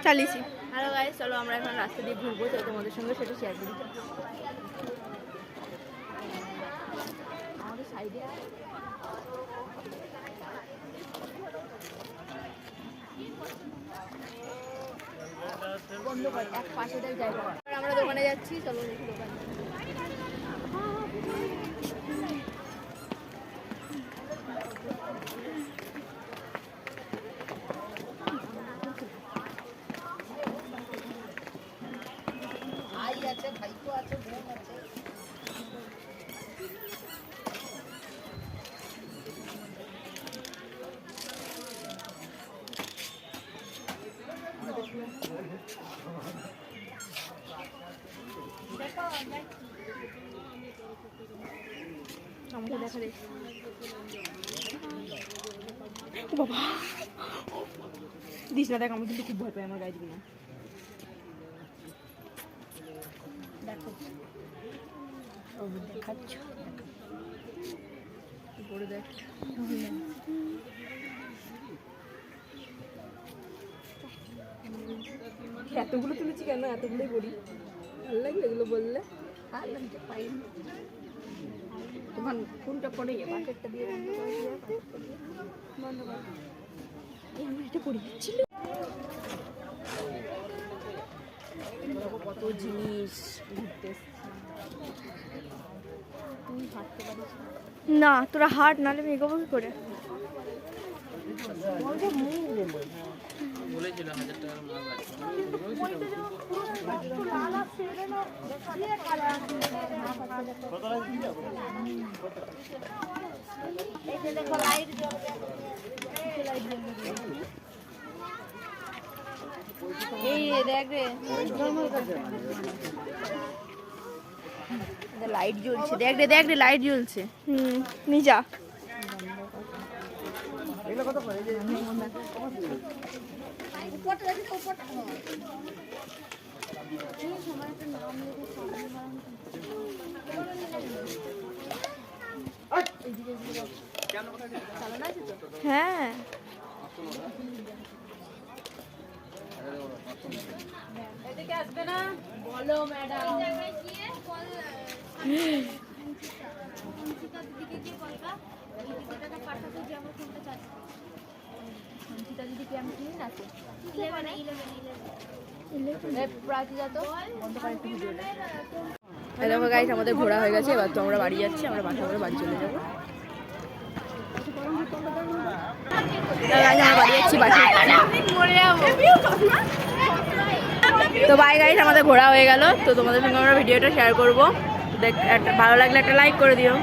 চালিয়েছি। Hello guys, চলো আমরা এখন রাস্তা দিয়ে ঘুরবো, তো তোমাদের সঙ্গে সেটা শেয়ার করি। আমাদের সাইডে বন্ধ কর, এক পাশে দেখ জায়গা। আমরা দোকানে যাচ্ছি, চলো দেখি দোকানে। আমাকে দেখা রে বাবা, দিস না, দেখ আমি কিন্তু খুব ভয় পাই আমার গাছগুলো। দেখো দেখাচ্ছ উপরে, দেখ এতগুলো তুলেছি কেন, এতগুলোই করি, ভালো লাগলো এগুলো বললে। আর লাগছে পাইনি তোমার কোনটা পড়ে বাকেটটা দিয়ে বন্ধ করে দিয়ে বন্ধ করে আমরা এটা পড়ে যাচ্ছিল। কত জিনিস ঘুরতে, তুই হাঁটতে পারিস না? তোরা হাঁট, নাহলে আমি এগোবো কি করে? বলেছিল 1000 টাকার মাল এই দেখ রে, লাইট জ্বলছে, দেখ রে দেখ রে, লাইট জ্বলছে। নিজা হ্যাঁ, এদিকে আসবে না বলো ম্যাডাম। দেখো গাইস, আমাদের ঘোরা হয়ে গেছে, এবার তো আমরা বাড়ি যাচ্ছি, আমরা বাসা করে বাড়ি চলে যাবো। তো বাই গাইস, আমাদের ঘোরা হয়ে গেল, তো তোমাদের সঙ্গে আমরা ভিডিওটা শেয়ার করবো। ভালো লাগলে একটা লাইক করে দিও।